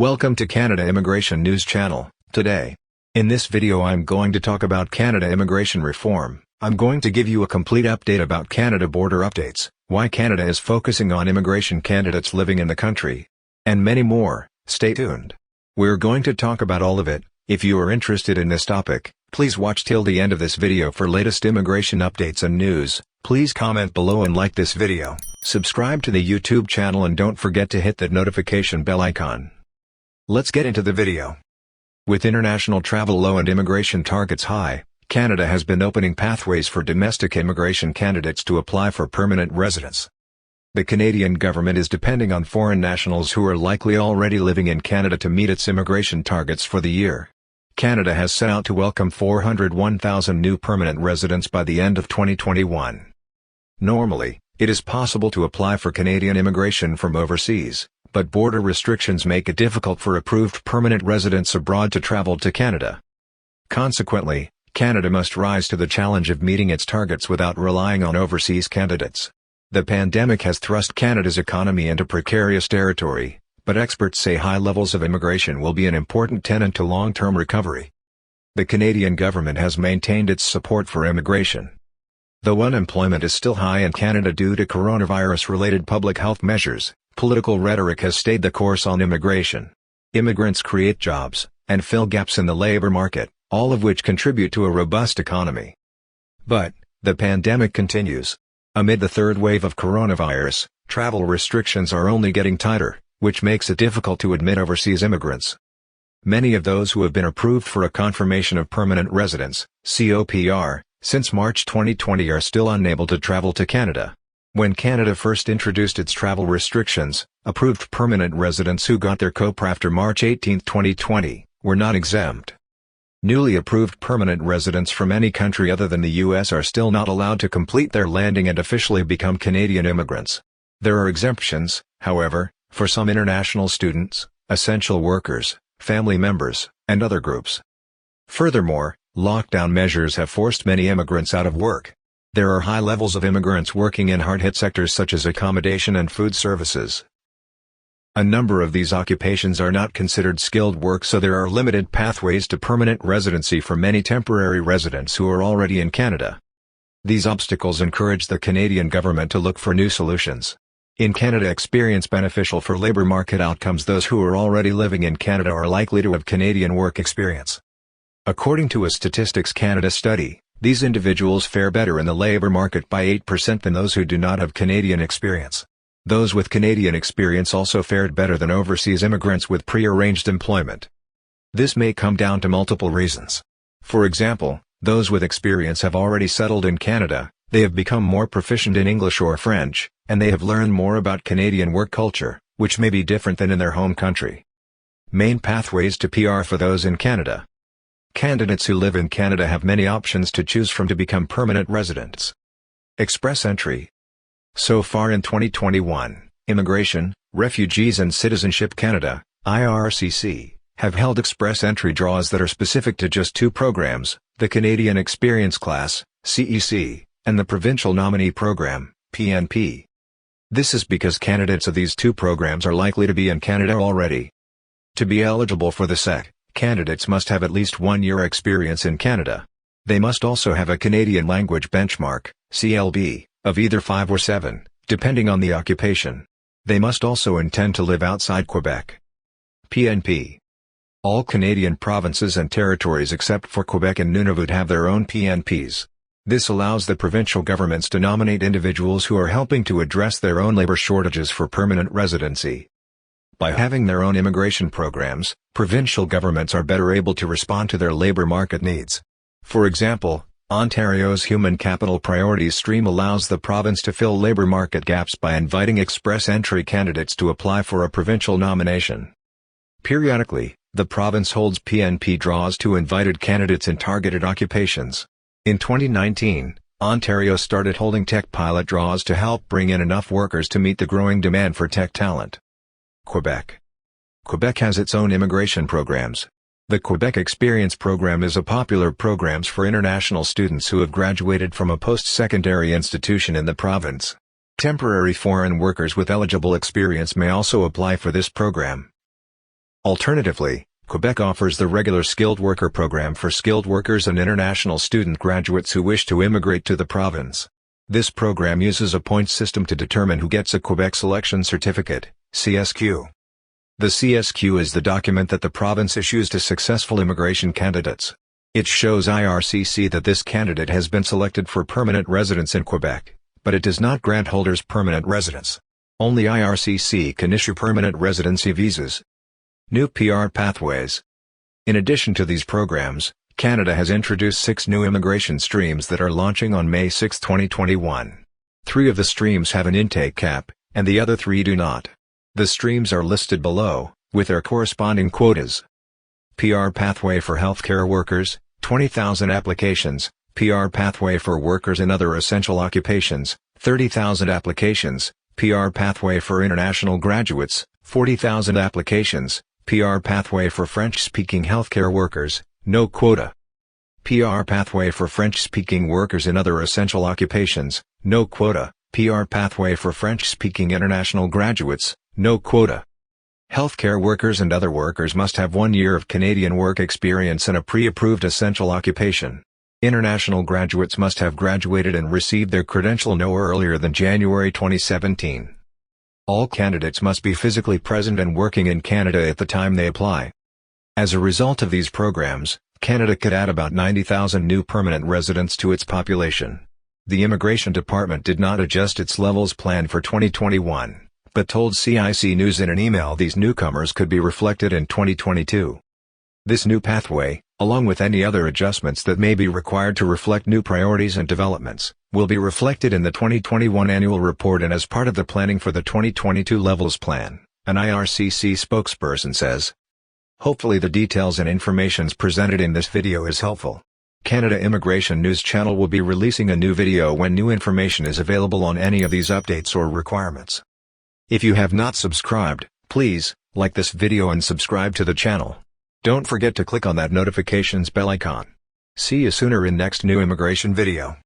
Welcome to Canada Immigration News Channel. Today, in this video I'm going to talk about Canada immigration reform. I'm going to give you a complete update about Canada border updates, why Canada is focusing on immigration candidates living in the country, and many more. Stay tuned. We're going to talk about all of it. If you are interested in this topic, please watch till the end of this video for latest immigration updates and news. Please comment below and like this video. Subscribe to the YouTube channel and don't forget to hit that notification bell icon. Let's get into the video. With international travel low and immigration targets high, Canada has been opening pathways for domestic immigration candidates to apply for permanent residence. The Canadian government is depending on foreign nationals who are likely already living in Canada to meet its immigration targets for the year. Canada has set out to welcome 401,000 new permanent residents by the end of 2021. Normally, it is possible to apply for Canadian immigration from overseas, but border restrictions make it difficult for approved permanent residents abroad to travel to Canada. Consequently, Canada must rise to the challenge of meeting its targets without relying on overseas candidates. The pandemic has thrust Canada's economy into precarious territory, but experts say high levels of immigration will be an important tenet to long-term recovery. The Canadian government has maintained its support for immigration. Though unemployment is still high in Canada due to coronavirus-related public health measures, political rhetoric has stayed the course on immigration. Immigrants create jobs, and fill gaps in the labor market, all of which contribute to a robust economy. But, the pandemic continues. Amid the third wave of coronavirus, travel restrictions are only getting tighter, which makes it difficult to admit overseas immigrants. Many of those who have been approved for a confirmation of permanent residence, COPR, since March 2020 are still unable to travel to Canada. When Canada first introduced its travel restrictions, approved permanent residents who got their COPR after March 18, 2020, were not exempt. Newly approved permanent residents from any country other than the U.S. are still not allowed to complete their landing and officially become Canadian immigrants. There are exemptions, however, for some international students, essential workers, family members, and other groups. Furthermore, lockdown measures have forced many immigrants out of work. There are high levels of immigrants working in hard-hit sectors such as accommodation and food services. A number of these occupations are not considered skilled work, so there are limited pathways to permanent residency for many temporary residents who are already in Canada. These obstacles encourage the Canadian government to look for new solutions. In Canada, experience beneficial for labour market outcomes. Those who are already living in Canada are likely to have Canadian work experience. According to a Statistics Canada study, these individuals fare better in the labour market by 8% than those who do not have Canadian experience. Those with Canadian experience also fared better than overseas immigrants with pre-arranged employment. This may come down to multiple reasons. For example, those with experience have already settled in Canada, they have become more proficient in English or French, and they have learned more about Canadian work culture, which may be different than in their home country. Main pathways to PR for those in Canada. Candidates who live in Canada have many options to choose from to become permanent residents. Express entry. So far in 2021, Immigration, Refugees and Citizenship Canada, IRCC, have held express entry draws that are specific to just two programs, the Canadian Experience Class, CEC, and the Provincial Nominee Program, PNP. This is because candidates of these two programs are likely to be in Canada already. To be eligible for the SEC, candidates must have at least 1 year experience in Canada. They must also have a Canadian Language Benchmark, CLB, of either 5 or 7, depending on the occupation. They must also intend to live outside Quebec. PNP. All Canadian provinces and territories except for Quebec and Nunavut have their own PNPs. This allows the provincial governments to nominate individuals who are helping to address their own labour shortages for permanent residency. By having their own immigration programs, provincial governments are better able to respond to their labour market needs. For example, Ontario's Human Capital Priorities Stream allows the province to fill labour market gaps by inviting express entry candidates to apply for a provincial nomination. Periodically, the province holds PNP draws to invited candidates in targeted occupations. In 2019, Ontario started holding tech pilot draws to help bring in enough workers to meet the growing demand for tech talent. Quebec. Quebec has its own immigration programs. The Quebec Experience Program is a popular program for international students who have graduated from a post-secondary institution in the province. Temporary foreign workers with eligible experience may also apply for this program. Alternatively, Quebec offers the regular skilled worker program for skilled workers and international student graduates who wish to immigrate to the province. This program uses a points system to determine who gets a Quebec Selection Certificate, CSQ. The CSQ is the document that the province issues to successful immigration candidates. It shows IRCC that this candidate has been selected for permanent residence in Quebec, but it does not grant holders permanent residence. Only IRCC can issue permanent residency visas. New PR pathways. In addition to these programs, Canada has introduced 6 new immigration streams that are launching on May 6, 2021. 3 of the streams have an intake cap, and the other 3 do not. The streams are listed below, with their corresponding quotas. PR pathway for healthcare workers, 20,000 applications. PR pathway for workers in other essential occupations, 30,000 applications. PR pathway for international graduates, 40,000 applications. PR pathway for French-speaking healthcare workers, no quota. PR pathway for French-speaking workers in other essential occupations, no quota. PR pathway for French-speaking international graduates, no quota. Healthcare workers and other workers must have 1 year of Canadian work experience in a pre-approved essential occupation. International graduates must have graduated and received their credential no earlier than January 2017. All candidates must be physically present and working in Canada at the time they apply. As a result of these programs, Canada could add about 90,000 new permanent residents to its population. The Immigration Department did not adjust its levels plan for 2021, but told CIC News in an email these newcomers could be reflected in 2022. This new pathway, along with any other adjustments that may be required to reflect new priorities and developments, will be reflected in the 2021 annual report and as part of the planning for the 2022 levels plan, an IRCC spokesperson says. Hopefully the details and information presented in this video is helpful. Canada Immigration News Channel will be releasing a new video when new information is available on any of these updates or requirements. If you have not subscribed, please like this video and subscribe to the channel. Don't forget to click on that notifications bell icon. See you sooner in next new immigration video.